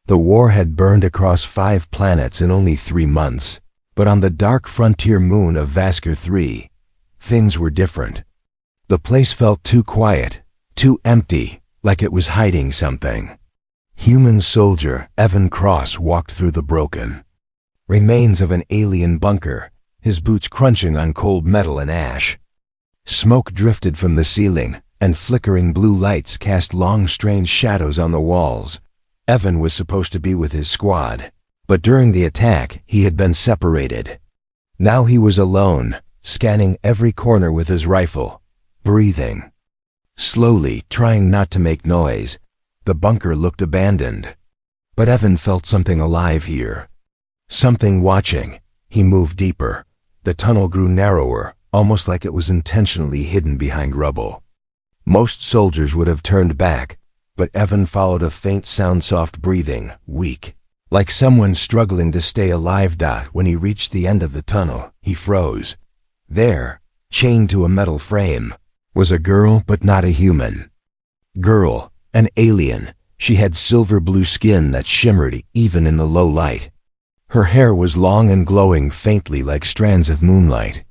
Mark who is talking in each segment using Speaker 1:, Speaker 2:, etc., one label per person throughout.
Speaker 1: The war had burned across 5 planets in only 3 months, but on the dark frontier moon of Vasker 3, things were different. The place felt too quiet, too empty, like it was hiding something. Human soldier Evan Cross walked through the broken remains of an alien bunker, his boots crunching on cold metal and ash. Smoke drifted from the ceiling, and flickering blue lights cast long, strange shadows on the walls. Evan was supposed to be with his squad, but during the attack, he had been separated. Now he was alone, scanning every corner with his rifle, breathing slowly, trying not to make noise. The bunker looked abandoned. But Evan felt something alive here. Something watching. He moved deeper. The tunnel grew narrower, almost like it was intentionally hidden behind rubble. Most soldiers would have turned back, but Evan followed a faint sound, soft breathing, weak, like someone struggling to stay alive. When he reached the end of the tunnel, he froze. There, chained to a metal frame, was a girl, but not a human. Girl, an alien. She had silver blue skin that shimmered even in the low light. Her hair was long and glowing faintly like strands of moonlight.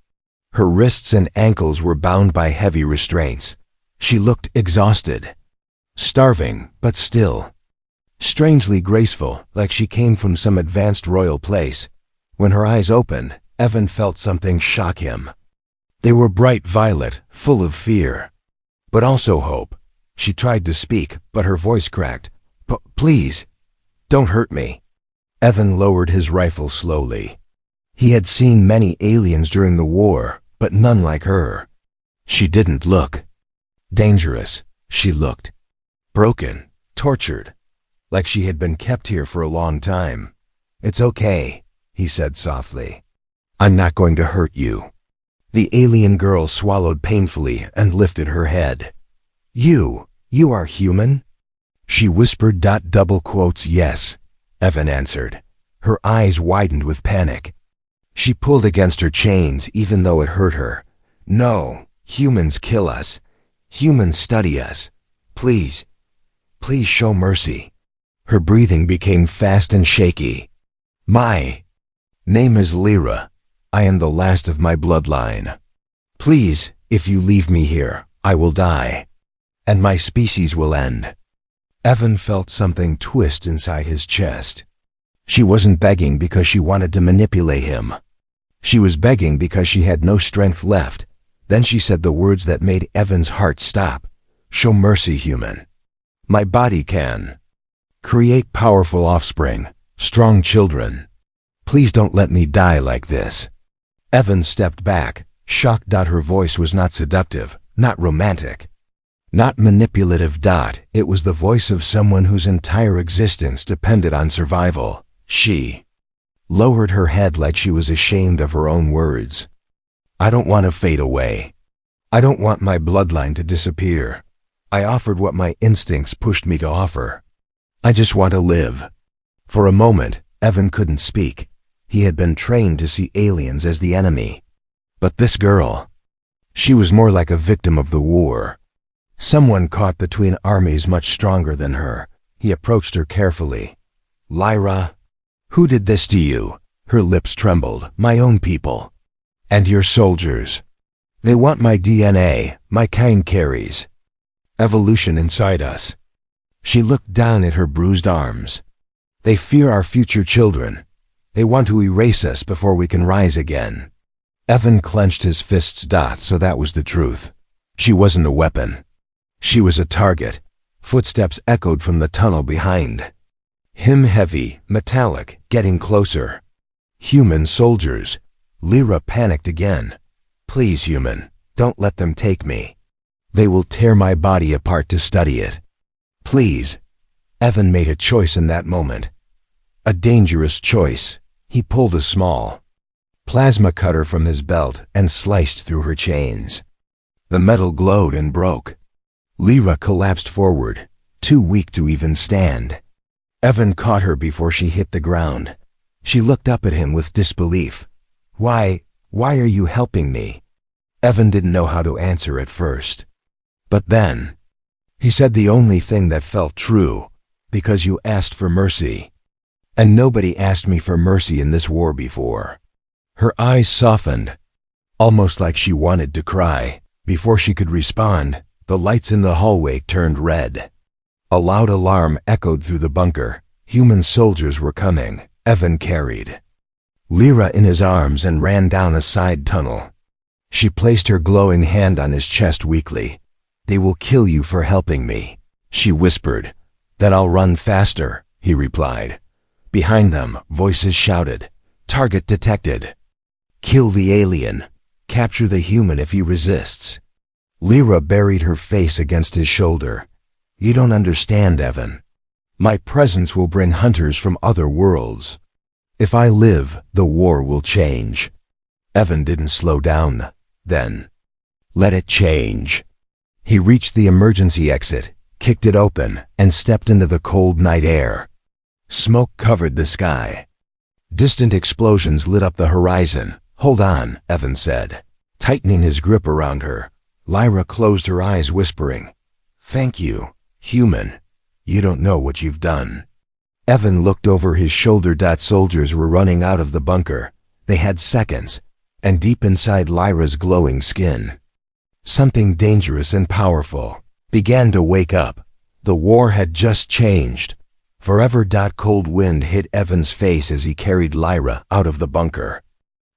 Speaker 1: Her wrists and ankles were bound by heavy restraints. She looked exhausted, starving, but still strangely graceful, like she came from some advanced royal place. When her eyes opened, Evan felt something shock him. They were bright violet, full of fear, but also hope. She tried to speak, but her voice cracked. Please, don't hurt me." Evan lowered his rifle slowly. He had seen many aliens during the war, but none like her. She didn't look dangerous. She looked broken, tortured, like she had been kept here for a long time. "It's okay," he said softly. "I'm not going to hurt you." The alien girl swallowed painfully and lifted her head. You are human?" She whispered. Double quotes, "Yes," Evan answered. Her eyes widened with panic. She pulled against her chains even though it hurt her. "No, humans kill us. Humans study us. Please show mercy." Her breathing became fast and shaky. "My name is Lyra. I am the last of my bloodline. Please, if you leave me here, I will die, and my species will end." Evan felt something twist inside his chest. She wasn't begging because she wanted to manipulate him. She was begging because she had no strength left. Then she said the words that made Evan's heart stop. "Show mercy, human. My body can create powerful offspring, strong children. Please don't let me die like this." Evan stepped back, shocked. Her voice was not seductive, not romantic, not manipulative. It was the voice of someone whose entire existence depended on survival. She lowered her head like she was ashamed of her own words. "I don't want to fade away. I don't want my bloodline to disappear. I offered what my instincts pushed me to offer. I just want to live." For a moment, Evan couldn't speak. He had been trained to see aliens as the enemy. But this girl, she was more like a victim of the war. Someone caught between armies much stronger than her. He approached her carefully. "Lyra, who did this to you?" Her lips trembled. "My own people. And your soldiers. They want my DNA, my kind carries evolution inside us." She looked down at her bruised arms. "They fear our future children. They want to erase us before we can rise again." Evan clenched his fists. So that was the truth. She wasn't a weapon. She was a target. Footsteps echoed from the tunnel behind him, heavy, metallic, getting closer. Human soldiers. Lyra panicked again. "Please, human, don't let them take me. They will tear my body apart to study it. Please." Evan made a choice in that moment. A dangerous choice. He pulled a small plasma cutter from his belt and sliced through her chains. The metal glowed and broke. Lyra collapsed forward, too weak to even stand. Evan caught her before she hit the ground. She looked up at him with disbelief. Why are you helping me?" Evan didn't know how to answer at first. But then, he said the only thing that felt true. Because you asked for mercy. And nobody asked me for mercy in this war before. Her eyes softened, almost like she wanted to cry. Before she could respond, the lights in the hallway turned red. A loud alarm echoed through the bunker. Human soldiers were coming. Evan carried Lyra in his arms and ran down a side tunnel. She placed her glowing hand on his chest weakly. "They will kill you for helping me," she whispered. "Then I'll run faster," he replied. Behind them, voices shouted, "Target detected. Kill the alien. Capture the human if he resists." Lyra buried her face against his shoulder. "You don't understand, Evan. My presence will bring hunters from other worlds. If I live, the war will change." Evan didn't slow down. Then, let it change. He reached the emergency exit, kicked it open, and stepped into the cold night air. Smoke covered the sky. Distant explosions lit up the horizon. "Hold on," Evan said, tightening his grip around her. Lyra closed her eyes, whispering, "Thank you, human. You don't know what you've done." Evan looked over his shoulder. Soldiers were running out of the bunker. They had seconds, and deep inside Lyra's glowing skin, something dangerous and powerful began to wake up. The war had just changed. Forever. Cold wind hit Evan's face as he carried Lyra out of the bunker.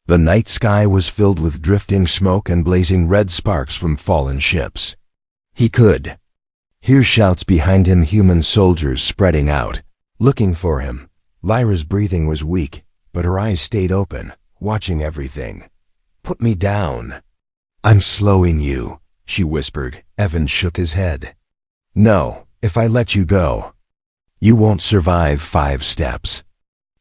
Speaker 1: The night sky was filled with drifting smoke and blazing red sparks from fallen ships. He could hear shouts behind him, human soldiers spreading out, looking for him. Lyra's breathing was weak, but her eyes stayed open, watching everything. "Put me down." "I'm slowing you," she whispered. Evan shook his head. "No, if I let you go, you won't survive 5 steps."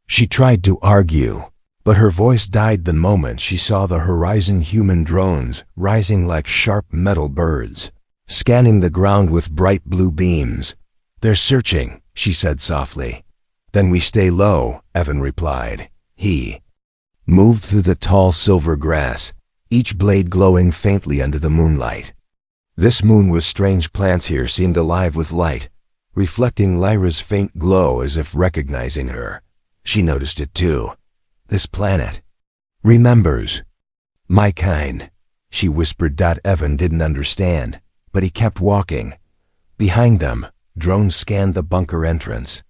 Speaker 1: She tried to argue, but her voice died the moment she saw the horizon. Human drones rising like sharp metal birds, scanning the ground with bright blue beams. "They're searching," she said softly. "Then we stay low," Evan replied. He moved through the tall silver grass, each blade glowing faintly under the moonlight. This moon was strange. Plants here seemed alive with light, reflecting Lyra's faint glow as if recognizing her. She noticed it too. "This planet remembers my kind," she whispered. Evan didn't understand, but he kept walking. Behind them, drones scanned the bunker entrance.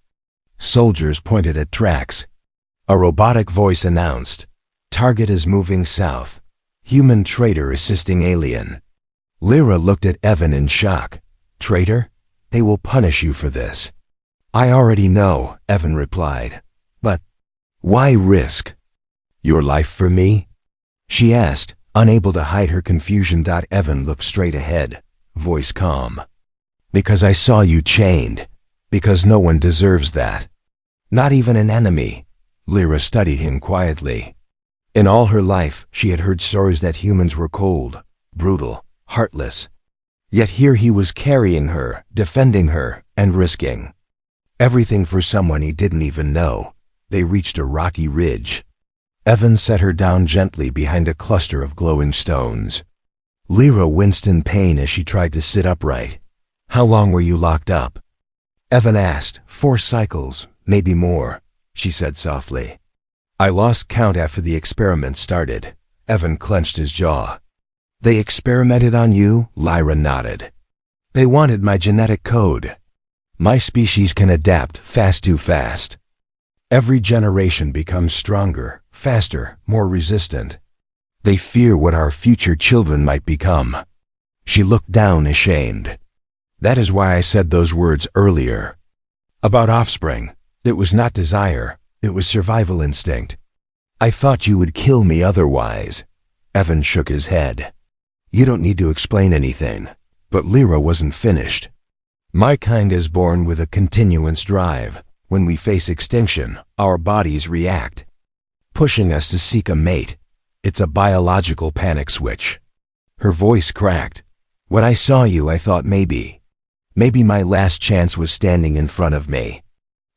Speaker 1: Soldiers pointed at tracks. A robotic voice announced, "Target is moving south. Human traitor assisting alien." Lyra looked at Evan in shock. "Traitor? They will punish you for this." "I already know," Evan replied. "But why risk your life for me?" she asked, unable to hide her confusion. Evan looked straight ahead, voice calm. "Because I saw you chained. Because no one deserves that. Not even an enemy." Lyra studied him quietly. In all her life, she had heard stories that humans were cold, brutal, heartless. Yet here he was carrying her, defending her, and risking everything for someone he didn't even know. They reached a rocky ridge. Evan set her down gently behind a cluster of glowing stones. Lyra winced in pain as she tried to sit upright. "How long were you locked up?" Evan asked. 4 cycles, maybe more," she said softly. "I lost count after the experiment started." Evan clenched his jaw. "They experimented on you?" Lyra nodded. "They wanted my genetic code. My species can adapt too fast. Every generation becomes stronger, faster, more resistant. They fear what our future children might become." She looked down, ashamed. "That is why I said those words earlier. About offspring. It was not desire, it was survival instinct. I thought you would kill me otherwise." Evan shook his head. "You don't need to explain anything." But Lyra wasn't finished. "My kind is born with a continuous drive. When we face extinction, our bodies react, pushing us to seek a mate. It's a biological panic switch." Her voice cracked. "When I saw you, I thought maybe my last chance was standing in front of me."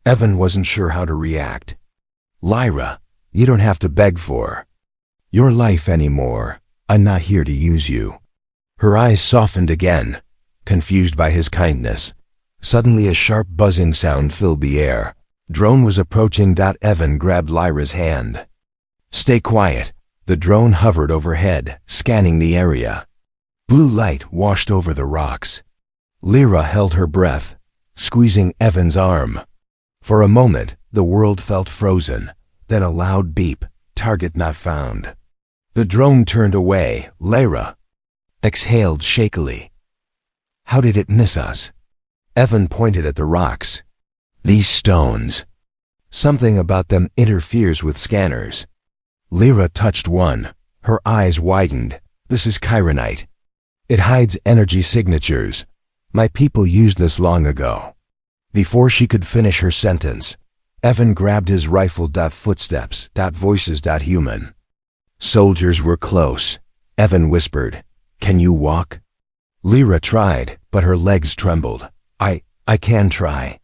Speaker 1: Evan wasn't sure how to react. "Lyra, you don't have to beg for your life anymore. I'm not here to use you." Her eyes softened again, confused by his kindness. Suddenly a sharp buzzing sound filled the air. Drone was approaching. Evan grabbed Lyra's hand. Stay quiet. The drone hovered overhead, scanning the area. Blue light washed over the rocks. Lyra held her breath, squeezing Evan's arm. For a moment, the world felt frozen. Then a loud beep. Target not found. The drone turned away. Lyra exhaled shakily. How did it miss us? Evan pointed at the rocks. These stones. Something about them interferes with scanners. Lyra touched one. Her eyes widened. This is chironite. It hides energy signatures. My people used this long ago. Before she could finish her sentence, Evan grabbed his rifle. Footsteps. Voices. Human. Soldiers were close. Evan whispered, Can you walk? Lyra tried, but her legs trembled. I can try.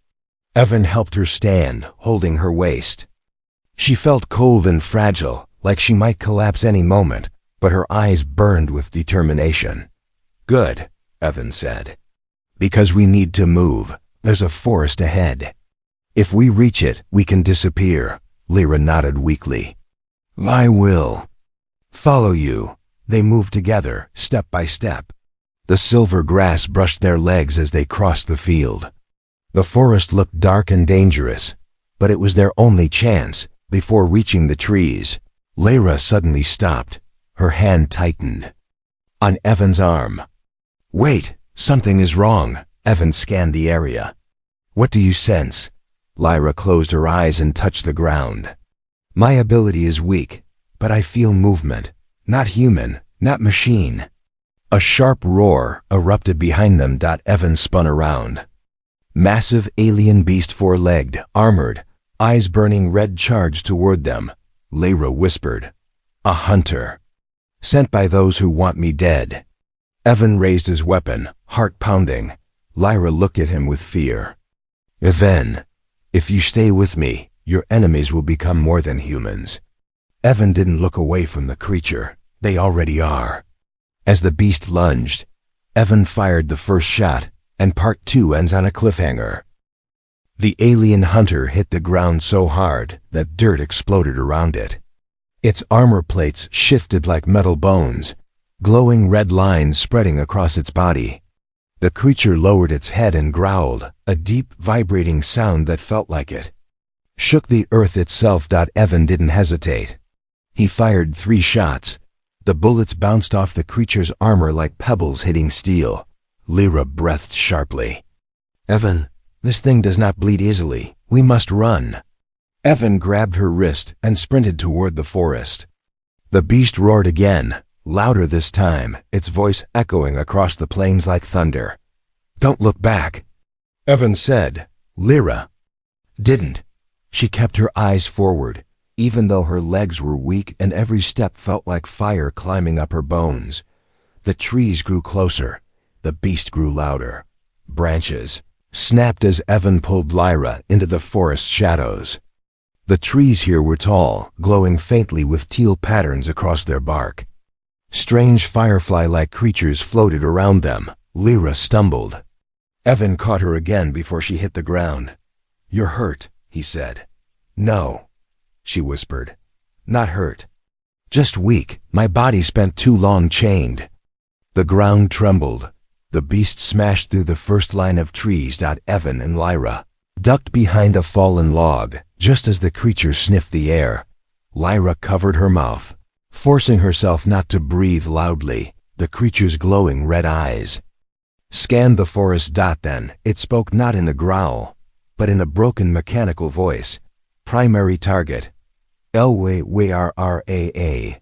Speaker 1: Evan helped her stand, holding her waist. She felt cold and fragile, like she might collapse any moment, but her eyes burned with determination. Good, Evan said. Because we need to move. There's a forest ahead. If we reach it, we can disappear. Lyra nodded weakly. I will follow you. They moved together, step by step. The silver grass brushed their legs as they crossed the field. The forest looked dark and dangerous, but it was their only chance. Before reaching the trees, Lyra suddenly stopped. Her hand tightened on Evan's arm. Wait, something is wrong. Evan scanned the area. What do you sense? Lyra closed her eyes and touched the ground. My ability is weak, but I feel movement. Not human, not machine. A sharp roar erupted behind them. Evan spun around. Massive alien beast, four-legged, armored, eyes burning red, charged toward them. Lyra whispered, A hunter. Sent by those who want me dead. Evan raised his weapon, heart pounding. Lyra looked at him with fear. Evan, if you stay with me, your enemies will become more than humans. Evan didn't look away from the creature. They already are. As the beast lunged, Evan fired the first shot, and part 2 ends on a cliffhanger. The alien hunter hit the ground so hard that dirt exploded around it. Its armor plates shifted like metal bones, glowing red lines spreading across its body. The creature lowered its head and growled, a deep, vibrating sound that felt like it shook the earth itself. Evan didn't hesitate. He fired 3 shots. The bullets bounced off the creature's armor like pebbles hitting steel. Lyra breathed sharply. Evan, this thing does not bleed easily. We must run. Evan grabbed her wrist and sprinted toward the forest. The beast roared again, louder this time, its voice echoing across the plains like thunder. Don't look back, Evan said. Lyra didn't. She kept her eyes forward, even though her legs were weak and every step felt like fire climbing up her bones. The trees grew closer. The beast grew louder. Branches snapped as Evan pulled Lyra into the forest shadows. The trees here were tall, glowing faintly with teal patterns across their bark. Strange firefly-like creatures floated around them. Lyra stumbled. Evan caught her again before she hit the ground. You're hurt, he said. No, she whispered. Not hurt. Just weak. My body spent too long chained. The ground trembled. The beast smashed through the first line of trees. Evan and Lyra ducked behind a fallen log, just as the creature sniffed the air. Lyra covered her mouth, forcing herself not to breathe loudly. The creature's glowing red eyes scanned the forest. Then it spoke not in a growl, but in a broken mechanical voice. Primary target, LWRRAA.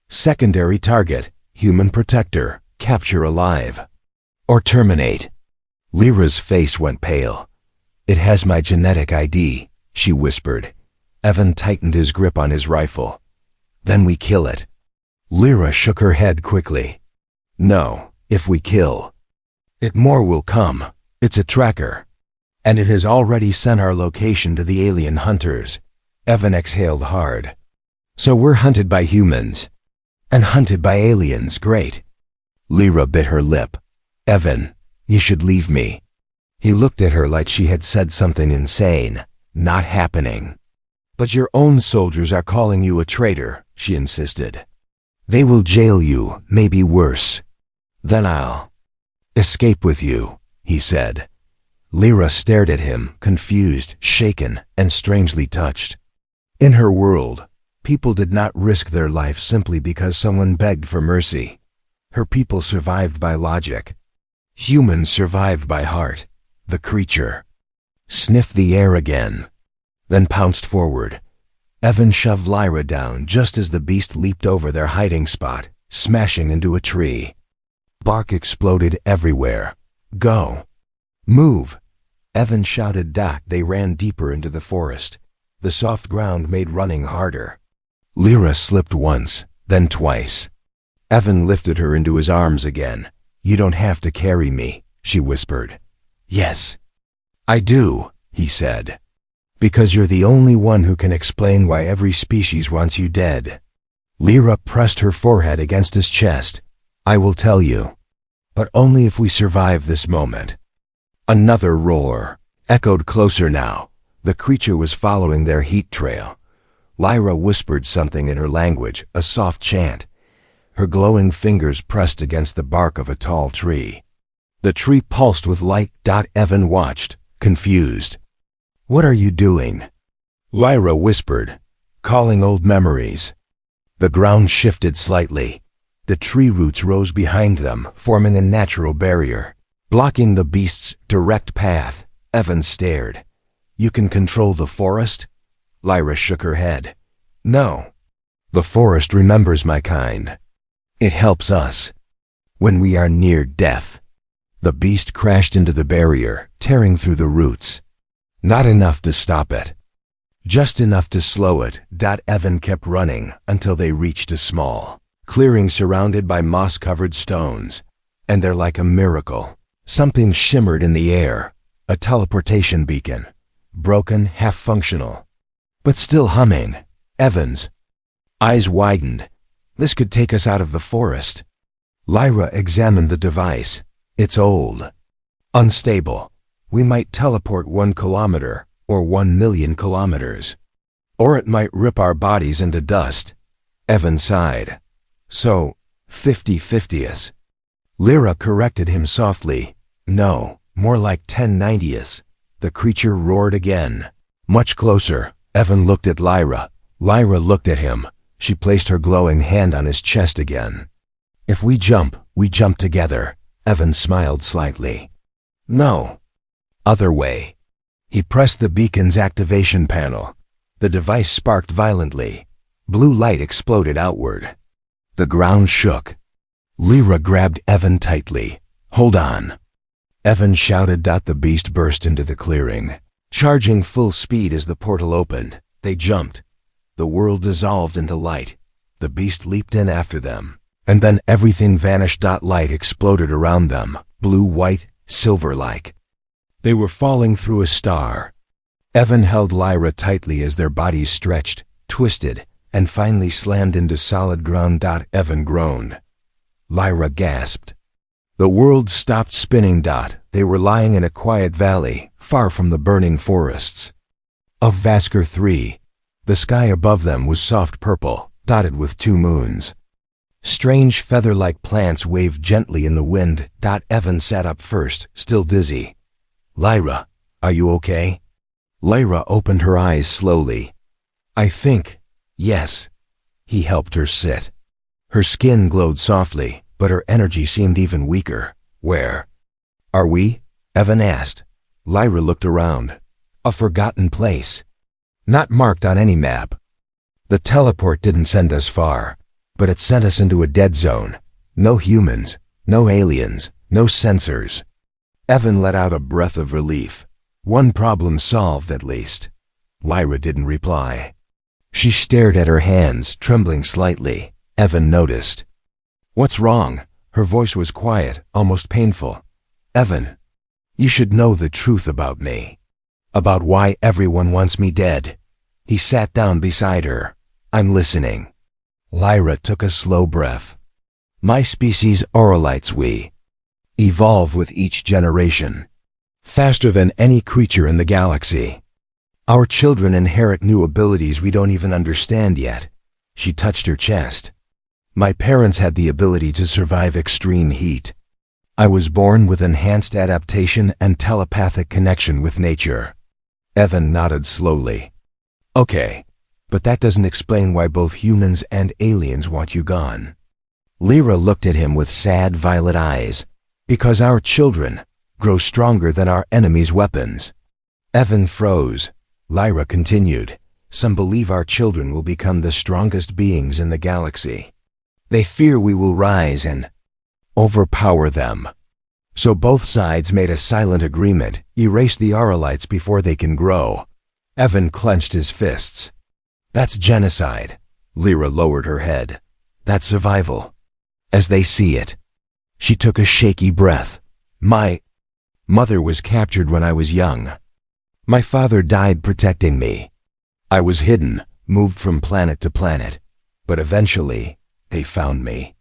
Speaker 1: Secondary target, human protector, capture alive. Or terminate. Lyra's face went pale. It has my genetic ID, she whispered. Evan tightened his grip on his rifle. Then we kill it. Lyra shook her head quickly. No, if we kill it, more will come. It's a tracker. And it has already sent our location to the alien hunters. Evan exhaled hard. So we're hunted by humans. And hunted by aliens, great. Lyra bit her lip. Evan, you should leave me. He looked at her like she had said something insane. Not happening. But your own soldiers are calling you a traitor, she insisted. They will jail you, maybe worse. Then I'll escape with you, he said. Lyra stared at him, confused, shaken, and strangely touched. In her world, people did not risk their life simply because someone begged for mercy. Her people survived by logic. Humans survived by heart. The creature sniffed the air again, then pounced forward. Evan shoved Lyra down just as the beast leaped over their hiding spot, smashing into a tree. Bark exploded everywhere. Go! Move! Evan shouted. They ran deeper into the forest. The soft ground made running harder. Lyra slipped once, then twice. Evan lifted her into his arms again. You don't have to carry me, she whispered. Yes. I do, he said. Because you're the only one who can explain why every species wants you dead. Lyra pressed her forehead against his chest. I will tell you. But only if we survive this moment. Another roar echoed closer now. The creature was following their heat trail. Lyra whispered something in her language, a soft chant. Her glowing fingers pressed against the bark of a tall tree. The tree pulsed with light. Evan watched, confused. What are you doing? Lyra whispered, calling old memories. The ground shifted slightly. The tree roots rose behind them, forming a natural barrier, blocking the beast's direct path. Evan stared. You can control the forest? Lyra shook her head. No. The forest remembers my kind. It helps us when we are near death. The beast crashed into the barrier, tearing through the roots. Not enough to stop it. Just enough to slow it. Evan kept running until they reached a small clearing surrounded by moss-covered stones. And they're like a miracle. Something shimmered in the air. A teleportation beacon. Broken, half-functional, but still humming. Evan's eyes widened. This could take us out of the forest. Lyra examined the device. It's old. Unstable. We might teleport 1 kilometer, or 1 million kilometers. Or it might rip our bodies into dust. Evan sighed. So, 50-50s. Lyra corrected him softly. No, more like 10-90s. The creature roared again. Much closer. Evan looked at Lyra. Lyra looked at him. She placed her glowing hand on his chest again. If we jump together. Evan smiled slightly. No. Other way. He pressed the beacon's activation panel. The device sparked violently. Blue light exploded outward. The ground shook. Lyra grabbed Evan tightly. Hold on. Evan shouted. The beast burst into the clearing, charging full speed as the portal opened. They jumped. The world dissolved into light. The beast leaped in after them. And then everything vanished. Light exploded around them, blue, white, silver-like. They were falling through a star. Evan held Lyra tightly as their bodies stretched, twisted, and finally slammed into solid ground. Evan groaned. Lyra gasped. The world stopped spinning. They were lying in a quiet valley, far from the burning forests of Vasker 3. The sky above them was soft purple, dotted with 2 moons. Strange feather-like plants waved gently in the wind. Evan sat up first, still dizzy. Lyra, are you okay? Lyra opened her eyes slowly. I think, yes. He helped her sit. Her skin glowed softly, but her energy seemed even weaker. Where are we? Evan asked. Lyra looked around. A forgotten place. Not marked on any map. The teleport didn't send us far, but it sent us into a dead zone. No humans, no aliens, no sensors. Evan let out a breath of relief. One problem solved, at least. Lyra didn't reply. She stared at her hands, trembling slightly. Evan noticed. What's wrong? Her voice was quiet, almost painful. Evan, you should know the truth about me. About why everyone wants me dead. He sat down beside her. I'm listening. Lyra took a slow breath. My species, Orolites, we evolve with each generation. Faster than any creature in the galaxy. Our children inherit new abilities we don't even understand yet. She touched her chest. My parents had the ability to survive extreme heat. I was born with enhanced adaptation and telepathic connection with nature. Evan nodded slowly. Okay, but that doesn't explain why both humans and aliens want you gone. Lyra looked at him with sad violet eyes. Because our children grow stronger than our enemies' weapons. Evan froze. Lyra continued. Some believe our children will become the strongest beings in the galaxy. They fear we will rise and overpower them. So both sides made a silent agreement, erase the Aralites before they can grow. Evan clenched his fists. That's genocide. Lyra lowered her head. That's survival. As they see it. She took a shaky breath. My mother was captured when I was young. My father died protecting me. I was hidden, moved from planet to planet. But eventually, they found me.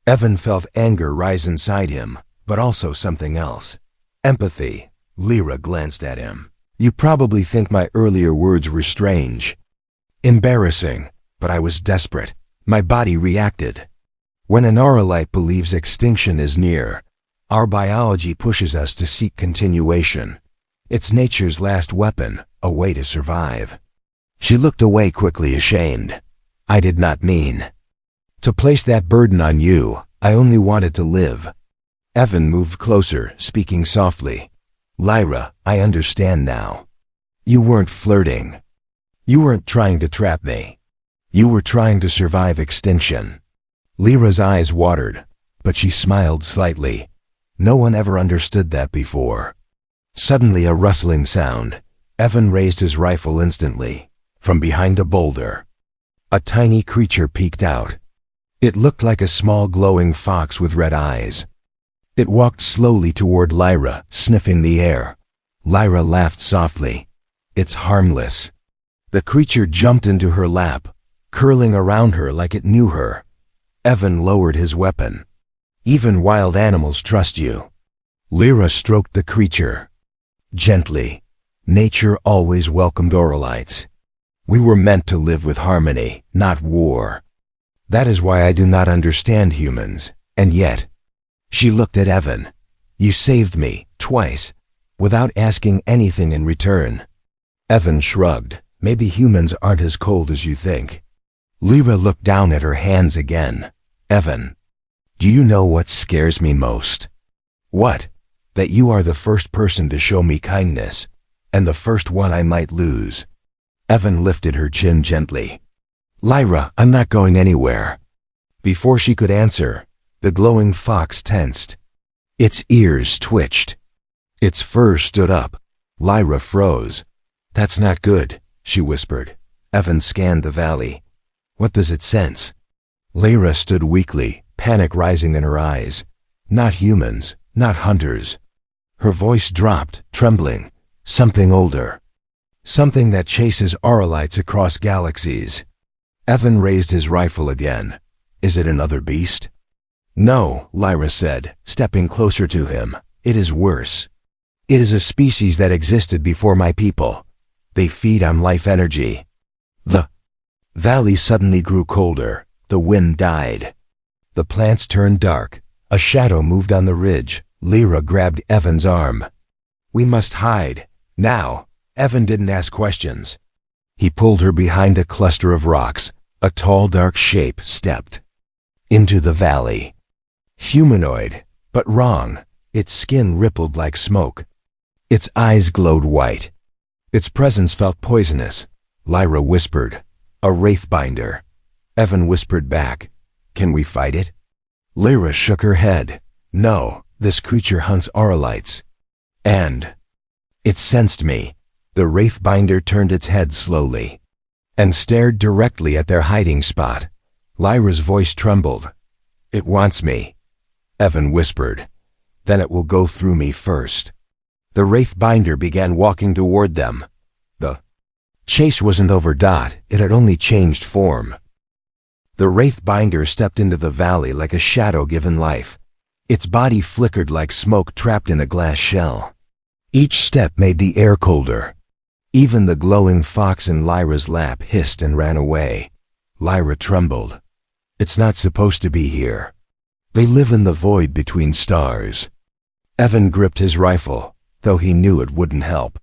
Speaker 1: Evan felt anger rise inside him, but also something else. Empathy. Lyra glanced at him. You probably think my earlier words were strange. Embarrassing, but I was desperate. My body reacted. When an Aralite believes extinction is near, our biology pushes us to seek continuation. It's nature's last weapon, a way to survive. She looked away quickly, ashamed. I did not mean to place that burden on you. I only wanted to live. Evan moved closer, speaking softly. Lyra, I understand now. You weren't flirting. You weren't trying to trap me. You were trying to survive extinction. Lyra's eyes watered, but she smiled slightly. No one ever understood that before. Suddenly a rustling sound. Evan raised his rifle instantly. From behind a boulder, a tiny creature peeked out. It looked like a small glowing fox with red eyes. It walked slowly toward Lyra, sniffing the air. Lyra laughed softly. It's harmless. The creature jumped into her lap, curling around her like it knew her. Evan lowered his weapon. Even wild animals trust you. Lyra stroked the creature. Gently. Nature always welcomed Aralites. We were meant to live with harmony, not war. That is why I do not understand humans, and yet. She looked at Evan. You saved me, twice, without asking anything in return. Evan shrugged. Maybe humans aren't as cold as you think. Lyra looked down at her hands again. Evan, do you know what scares me most? What? That you are the first person to show me kindness, and the first one I might lose. Evan lifted her chin gently. Lyra, I'm not going anywhere. Before she could answer, the glowing fox tensed. Its ears twitched. Its fur stood up. Lyra froze. That's not good, she whispered. Evan scanned the valley. What does it sense? Lyra stood weakly, panic rising in her eyes. Not humans, not hunters. Her voice dropped, trembling. Something older. Something that chases Aralites across galaxies. Evan raised his rifle again. Is it another beast? No, Lyra said, stepping closer to him. It is worse. It is a species that existed before my people. They feed on life energy. The valley suddenly grew colder. The wind died. The plants turned dark. A shadow moved on the ridge. Lyra grabbed Evan's arm. We must hide. Now. Evan didn't ask questions. He pulled her behind a cluster of rocks. A tall, dark shape stepped into the valley. Humanoid, but wrong. Its skin rippled like smoke. Its eyes glowed white. Its presence felt poisonous. Lyra whispered, a wraithbinder. Evan whispered back, can we fight it? Lyra shook her head. No, this creature hunts Aralites. And it sensed me. The wraithbinder turned its head slowly and stared directly at their hiding spot. Lyra's voice trembled. It wants me. Evan whispered. Then it will go through me first. The wraithbinder began walking toward them. The chase wasn't over. It had only changed form. The wraithbinder stepped into the valley like a shadow given life. Its body flickered like smoke trapped in a glass shell. Each step made the air colder. Even the glowing fox in Lyra's lap hissed and ran away. Lyra trembled. It's not supposed to be here. They live in the void between stars. Evan gripped his rifle, though he knew it wouldn't help.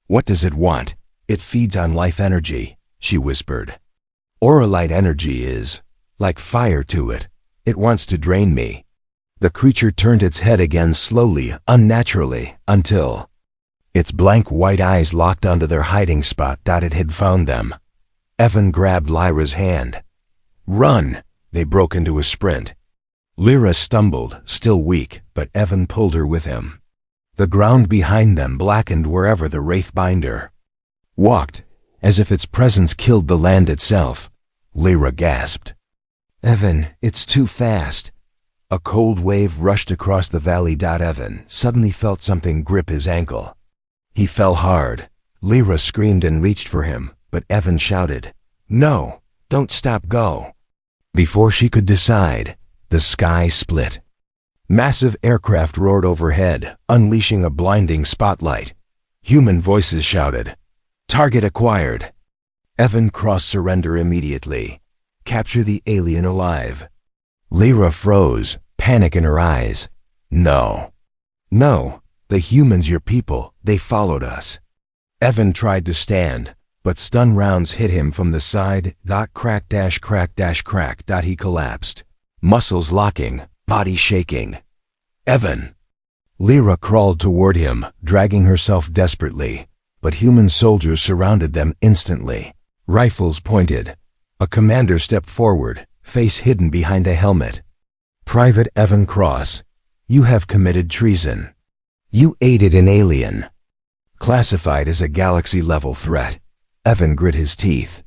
Speaker 1: What does it want? It feeds on life energy, she whispered. Auralite energy is like fire to it. It wants to drain me. The creature turned its head again slowly, unnaturally, until its blank white eyes locked onto their hiding spot. It had found them. Evan grabbed Lyra's hand. Run! They broke into a sprint. Lyra stumbled, still weak, but Evan pulled her with him. The ground behind them blackened wherever the Wraithbinder walked, as if its presence killed the land itself. Lyra gasped. Evan, it's too fast. A cold wave rushed across the valley. Evan suddenly felt something grip his ankle. He fell hard. Lyra screamed and reached for him, but Evan shouted, No, don't stop, go. Before she could decide, the sky split. Massive aircraft roared overhead, unleashing a blinding spotlight. Human voices shouted, Target acquired. Evan crossed surrender immediately. Capture the alien alive. Lyra froze, panic in her eyes. No. No, the humans, your people, they followed us. Evan tried to stand, but stun rounds hit him from the side. Crack, crack. He collapsed. Muscles locking, body shaking. Evan! Lyra crawled toward him, dragging herself desperately, but human soldiers surrounded them instantly. Rifles pointed. A commander stepped forward, face hidden behind a helmet. Private Evan Cross, you have committed treason. You aided an alien. Classified as a galaxy-level threat. Evan grit his teeth.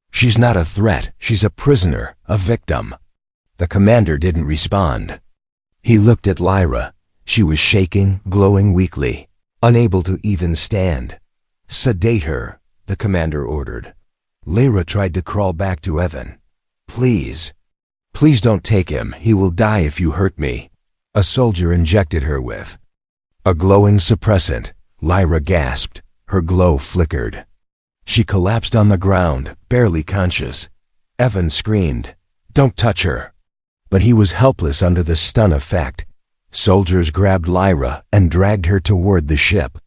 Speaker 1: She's not a threat, she's a prisoner, a victim. The commander didn't respond. He looked at Lyra. She was shaking, glowing weakly, unable to even stand. Sedate her, the commander ordered. Lyra tried to crawl back to Evan. Please. Please don't take him, he will die if you hurt me. A soldier injected her with a glowing suppressant. Lyra gasped. Her glow flickered. She collapsed on the ground, barely conscious. Evan screamed, Don't touch her. But he was helpless under the stun effect. Soldiers grabbed Lyra and dragged her toward the ship.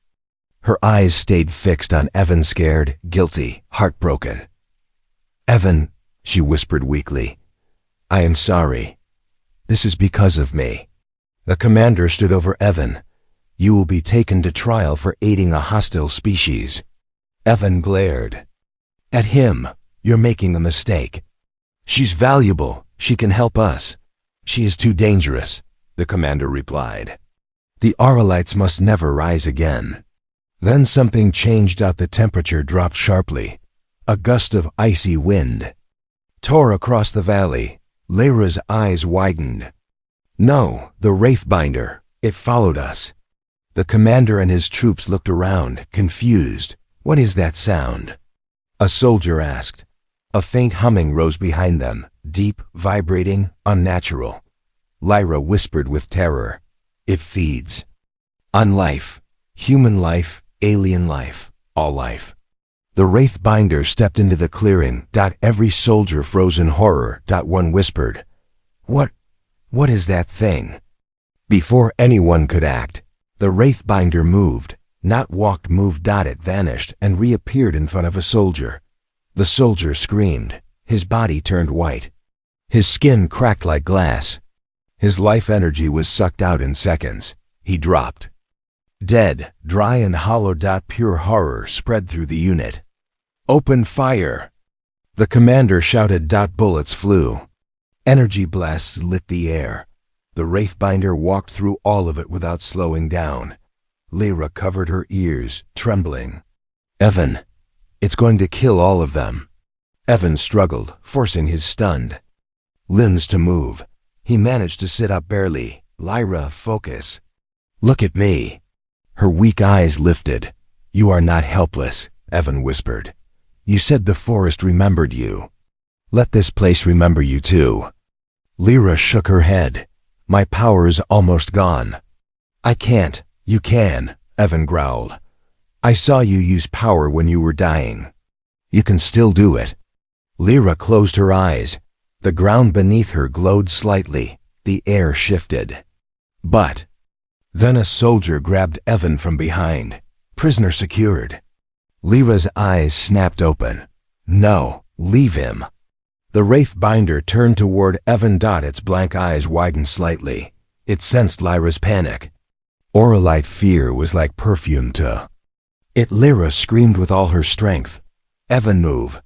Speaker 1: Her eyes stayed fixed on Evan, scared, guilty, heartbroken. Evan, she whispered weakly, I am sorry. This is because of me. The commander stood over Evan. You will be taken to trial for aiding a hostile species. Evan glared at him. You're making a mistake. She's valuable. She can help us. She is too dangerous, the commander replied. The Auralites must never rise again. Then something changed. The temperature dropped sharply. A gust of icy wind tore across the valley. Lyra's eyes widened. No, the Wraithbinder. It followed us. The commander and his troops looked around, confused. What is that sound? A soldier asked. A faint humming rose behind them, deep, vibrating, unnatural. Lyra whispered with terror. It feeds on life. Human life, alien life, all life. The Wraithbinder stepped into the clearing. Every soldier froze in horror. One whispered, What is that thing? Before anyone could act, the Wraithbinder moved. Not walked, moved. It vanished and reappeared in front of a soldier. The soldier screamed. His body turned white. His skin cracked like glass. His life energy was sucked out in seconds. He dropped. Dead, dry and hollow. Pure horror spread through the unit. Open fire! The commander shouted. Bullets flew. Energy blasts lit the air. The Wraithbinder walked through all of it without slowing down. Lyra covered her ears, trembling. Evan, it's going to kill all of them. Evan struggled, forcing his stunned limbs to move. He managed to sit up barely. Lyra, focus. Look at me. Her weak eyes lifted. You are not helpless, Evan whispered. You said the forest remembered you. Let this place remember you too. Lyra shook her head. My power is almost gone. I can't. You can, Evan growled. "I saw you use power when you were dying. You can still do it." Lyra closed her eyes. The ground beneath her glowed slightly. The air shifted. But then a soldier grabbed Evan from behind. Prisoner secured. Lyra's eyes snapped open. "No, leave him." The Wraithbinder turned toward Evan. Its blank eyes widened slightly. It sensed Lyra's panic. Auralite fear was like perfume to it. Lyra screamed with all her strength. "Evan, move."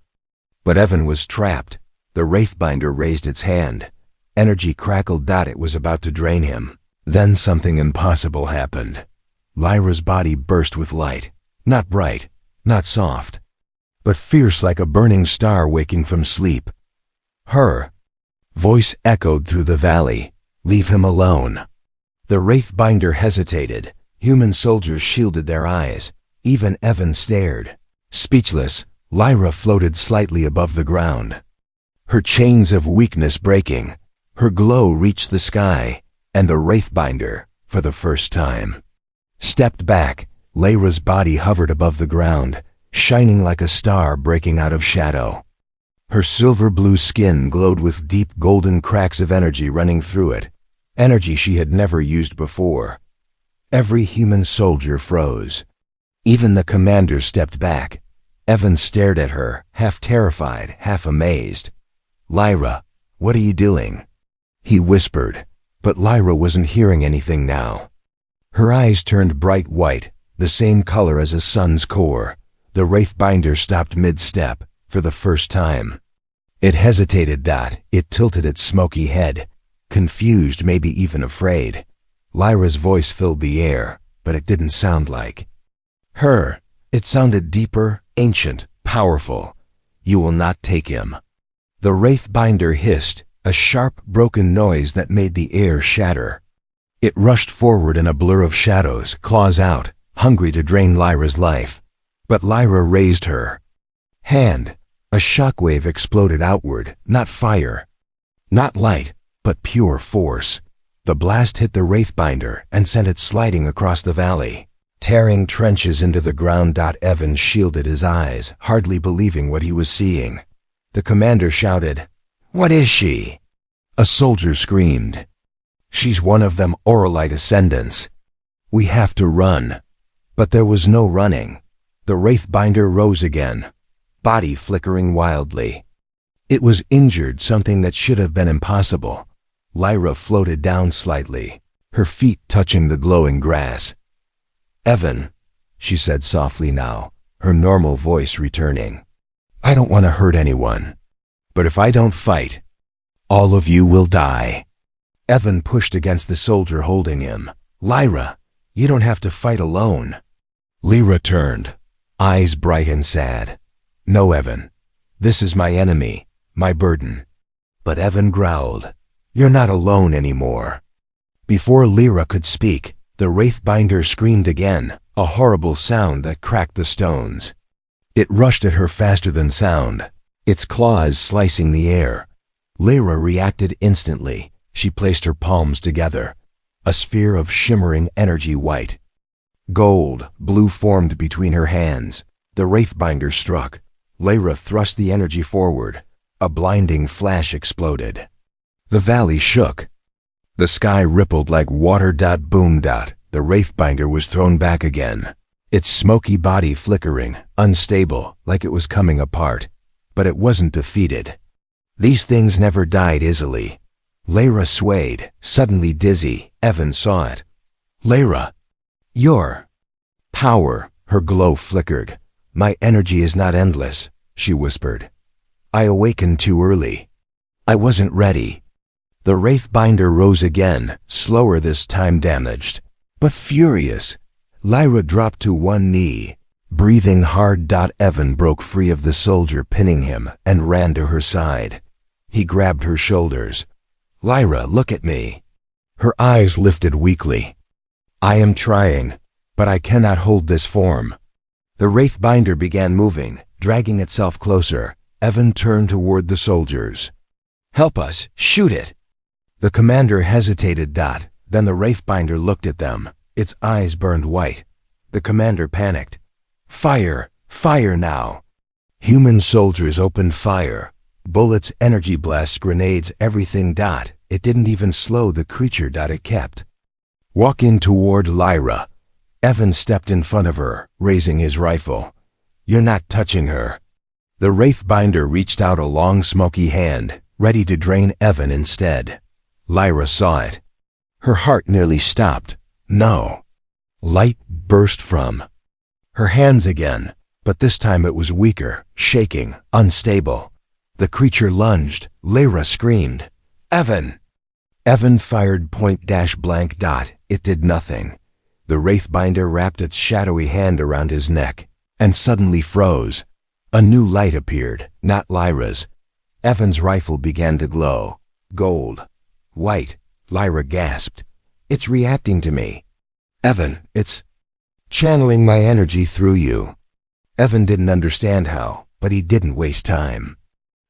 Speaker 1: But Evan was trapped. The Wraithbinder raised its hand. Energy crackled. It was about to drain him. Then something impossible happened. Lyra's body burst with light. Not bright, not soft, but fierce like a burning star waking from sleep. Her voice echoed through the valley. "Leave him alone." The Wraithbinder hesitated. Human soldiers shielded their eyes. Even Evan stared. Speechless, Lyra floated slightly above the ground. Her chains of weakness breaking. Her glow reached the sky, and the Wraithbinder, for the first time, stepped back. Lyra's body hovered above the ground, shining like a star breaking out of shadow. Her silver-blue skin glowed with deep golden cracks of energy running through it, energy she had never used before. Every human soldier froze. Even the commander stepped back. Evan stared at her, half terrified, half amazed. "Lyra, what are you doing?" he whispered, but Lyra wasn't hearing anything now. Her eyes turned bright white, the same color as a sun's core. The Wraithbinder stopped mid-step, for the first time. It hesitated. It tilted its smoky head, confused, maybe even afraid. Lyra's voice filled the air, but it didn't sound like her. It sounded deeper, ancient, powerful. "You will not take him." The Wraithbinder hissed, a sharp, broken noise that made the air shatter. It rushed forward in a blur of shadows, claws out, hungry to drain Lyra's life. But Lyra raised her hand. A shockwave exploded outward, not fire, not light, but pure force. The blast hit the Wraithbinder and sent it sliding across the valley, tearing trenches into the ground. Evan shielded his eyes, hardly believing what he was seeing. The commander shouted, "What is she?" A soldier screamed, "She's one of them Auralite ascendants. We have to run." But there was no running. The Wraithbinder rose again, body flickering wildly. It was injured, something that should have been impossible. Lyra floated down slightly, her feet touching the glowing grass. "Evan," she said softly now, her normal voice returning. "I don't want to hurt anyone, but if I don't fight, all of you will die." Evan pushed against the soldier holding him. "Lyra, you don't have to fight alone." Lyra turned, eyes bright and sad. "No, Evan. This is my enemy, my burden." But Evan growled, "You're not alone anymore." Before Lyra could speak, the Wraithbinder screamed again, a horrible sound that cracked the stones. It rushed at her faster than sound, its claws slicing the air. Lyra reacted instantly. She placed her palms together. A sphere of shimmering energy, white, gold, blue, formed between her hands. The Wraithbinder struck. Lyra thrust the energy forward. A blinding flash exploded. The valley shook. The sky rippled like water. Boom. The Wraithbinder was thrown back again, its smoky body flickering, unstable, like it was coming apart. But it wasn't defeated. These things never died easily. Lyra swayed, suddenly dizzy. Evan saw it. "Lyra, your power." Her glow flickered. "My energy is not endless," she whispered. "I awakened too early. I wasn't ready." The Wraithbinder rose again, slower this time, damaged, but furious. Lyra dropped to one knee, breathing hard. Evan broke free of the soldier pinning him and ran to her side. He grabbed her shoulders. "Lyra, look at me." Her eyes lifted weakly. "I am trying, but I cannot hold this form." The Wraithbinder began moving, dragging itself closer. Evan turned toward the soldiers. "Help us, shoot it." The commander hesitated. Then the Wraithbinder looked at them. Its eyes burned white. The commander panicked. Fire! Fire now! Human soldiers opened fire. Bullets, energy blasts, grenades, everything. It didn't even slow the creature. It kept. Walking toward Lyra. Evan stepped in front of her, raising his rifle. You're not touching her. The Wraithbinder reached out a long smoky hand, ready to drain Evan instead. Lyra saw it. Her heart nearly stopped. No. Light burst from her hands again, but this time it was weaker, shaking, unstable. The creature lunged. Lyra screamed. Evan! Evan fired point-blank. It did nothing. The Wraithbinder wrapped its shadowy hand around his neck and suddenly froze. A new light appeared, not Lyra's. Evan's rifle began to glow. Gold. White. Lyra gasped. It's reacting to me. Evan, it's channeling my energy through you. Evan didn't understand how, but he didn't waste time.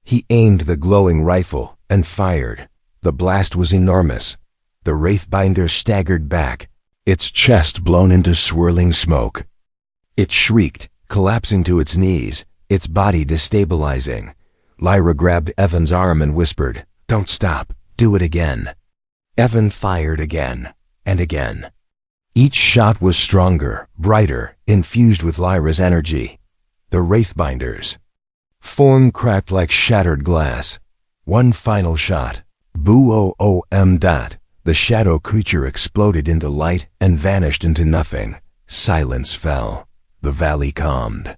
Speaker 1: He aimed the glowing rifle and fired. The blast was enormous. The Wraithbinder staggered back, its chest blown into swirling smoke. It shrieked, collapsing to its knees, its body destabilizing. Lyra grabbed Evan's arm and whispered, Don't stop, do it again. Evan fired again, and again. Each shot was stronger, brighter, infused with Lyra's energy. The Wraithbinders' form cracked like shattered glass. One final shot. Boom. The shadow creature exploded into light and vanished into nothing. Silence fell. The valley calmed.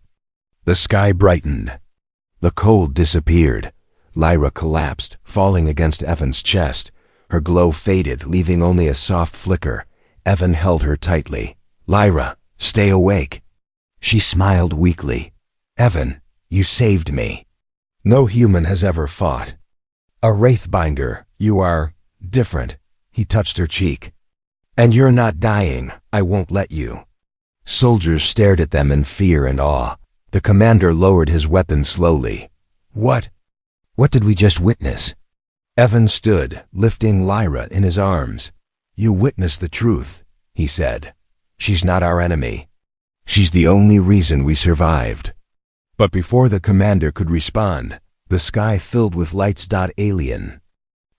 Speaker 1: The sky brightened. The cold disappeared. Lyra collapsed, falling against Evan's chest. Her glow faded, leaving only a soft flicker. Evan held her tightly. Lyra, stay awake. She smiled weakly. Evan, you saved me. No human has ever fought. A Wraithbinder, you are different. He touched her cheek. And you're not dying. I won't let you. Soldiers stared at them in fear and awe. The commander lowered his weapon slowly. What did we just witness? Evan stood, lifting Lyra in his arms. You witnessed the truth, he said. She's not our enemy. She's the only reason we survived. But before the commander could respond, the sky filled with lights. Alien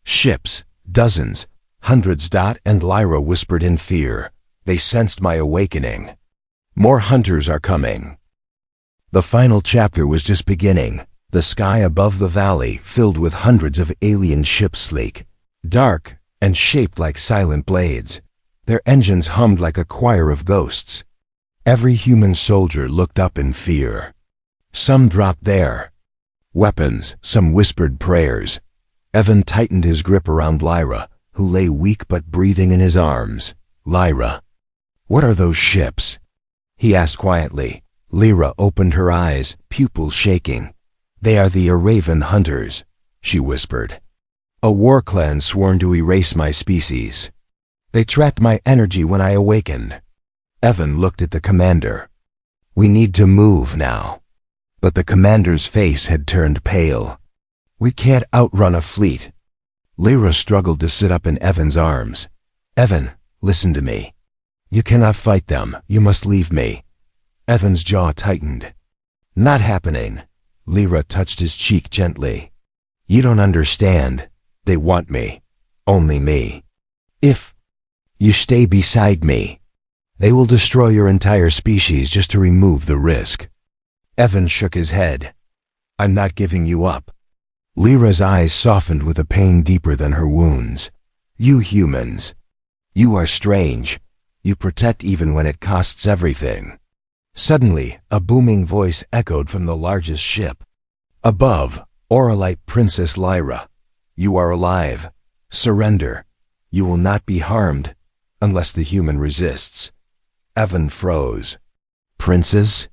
Speaker 1: ships, dozens, hundreds. And Lyra whispered in fear. They sensed my awakening. More hunters are coming. The final chapter was just beginning. The sky above the valley filled with hundreds of alien ships, sleek, dark, and shaped like silent blades. Their engines hummed like a choir of ghosts. Every human soldier looked up in fear. Some dropped their weapons, some whispered prayers. Evan tightened his grip around Lyra, who lay weak but breathing in his arms. Lyra, what are those ships? He asked quietly. Lyra opened her eyes, pupils shaking. They are the Aravan hunters, she whispered. A war clan sworn to erase my species. They tracked my energy when I awakened. Evan looked at the commander. We need to move now. But the commander's face had turned pale. We can't outrun a fleet. Lyra struggled to sit up in Evan's arms. Evan, listen to me. You cannot fight them. You must leave me. Evan's jaw tightened. Not happening. Lyra touched his cheek gently. You don't understand. They want me. Only me. If you stay beside me, they will destroy your entire species just to remove the risk. Evan shook his head. I'm not giving you up. Lyra's eyes softened with a pain deeper than her wounds. You humans. You are strange. You protect even when it costs everything. Suddenly, a booming voice echoed from the largest ship. Above, Auralite Princess Lyra. You are alive. Surrender. You will not be harmed, unless the human resists. Evan froze. Princess?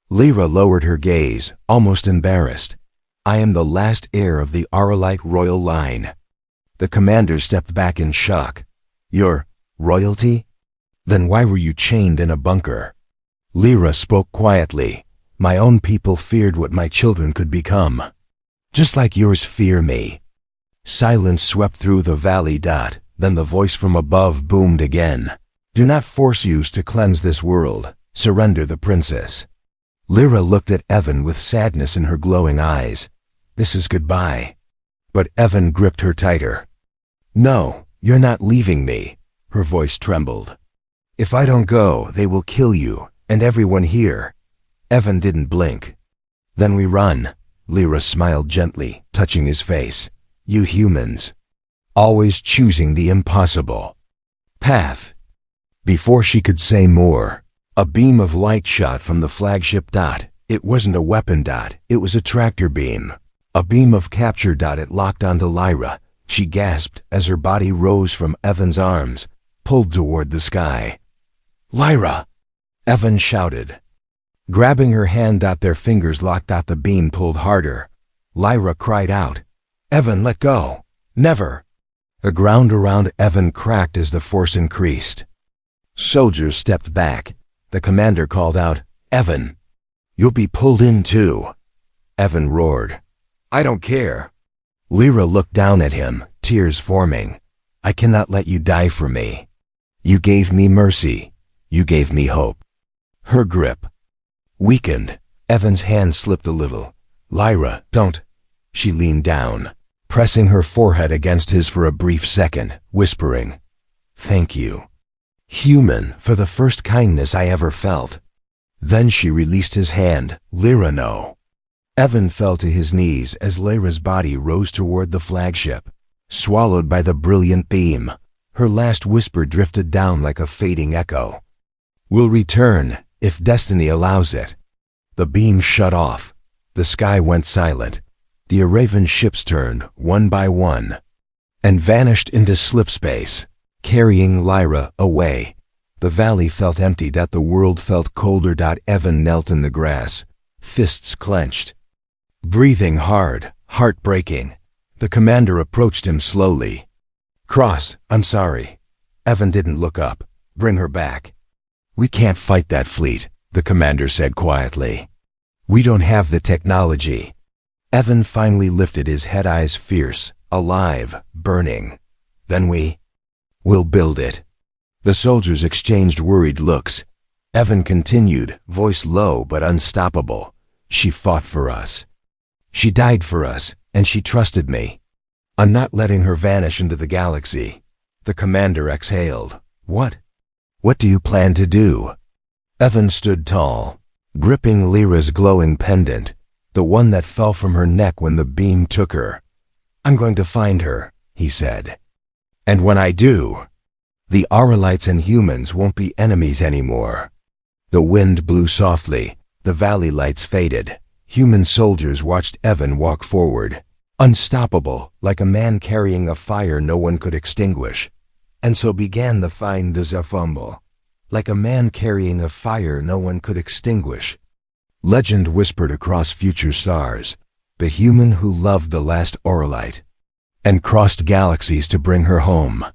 Speaker 1: Lyra lowered her gaze, almost embarrassed. I am the last heir of the Auralite royal line. The commander stepped back in shock. Your royalty? Then why were you chained in a bunker? Lyra spoke quietly. My own people feared what my children could become. Just like yours fear me. Silence swept through the valley. Then the voice from above boomed again. Do not force use to cleanse this world. Surrender the princess. Lyra looked at Evan with sadness in her glowing eyes. This is goodbye. But Evan gripped her tighter. No, you're not leaving me. Her voice trembled. If I don't go, they will kill you, and everyone here. Evan didn't blink. Then we run. Lyra smiled gently, touching his face. You humans. Always choosing the impossible path. Before she could say more, a beam of light shot from the flagship. It wasn't a weapon. It was a tractor beam. A beam of capture. It locked onto Lyra. She gasped as her body rose from Evan's arms, pulled toward the sky. Lyra! Evan shouted. Grabbing her hand. Their fingers locked. The beam pulled harder. Lyra cried out. Evan, let go. Never. The ground around Evan cracked as the force increased. Soldiers stepped back. The commander called out, Evan, you'll be pulled in too. Evan roared. I don't care. Lyra looked down at him, tears forming. I cannot let you die for me. You gave me mercy. You gave me hope. Her grip weakened. Evan's hand slipped a little. Lyra, don't. She leaned down, pressing her forehead against his for a brief second, whispering, Thank you, human, for the first kindness I ever felt. Then she released his hand. Lyra, no. Evan fell to his knees as Lyra's body rose toward the flagship, swallowed by the brilliant beam. Her last whisper drifted down like a fading echo. We'll return, if destiny allows it. The beam shut off. The sky went silent. The Aravan ships turned, one by one, and vanished into slipspace, carrying Lyra away. The valley felt empty. The world felt colder. Evan knelt in the grass, fists clenched, breathing hard, heart breaking. The commander approached him slowly. Cross, I'm sorry. Evan didn't look up. Bring her back. We can't fight that fleet, the commander said quietly. We don't have the technology. Evan finally lifted his head, eyes fierce, alive, burning. Then we'll build it. The soldiers exchanged worried looks. Evan continued, voice low but unstoppable. She fought for us. She died for us, and she trusted me. I'm not letting her vanish into the galaxy. The commander exhaled. What? What do you plan to do? Evan stood tall, gripping Lyra's glowing pendant, the one that fell from her neck when the beam took her. I'm going to find her, he said. And when I do, the Auralites and humans won't be enemies anymore. The wind blew softly. The valley lights faded. Human soldiers watched Evan walk forward, unstoppable, like a man carrying a fire no one could extinguish. And so began the fin de fumble, like a man carrying a fire no one could extinguish. Legend whispered across future stars, the human who loved the last Auralite and crossed galaxies to bring her home.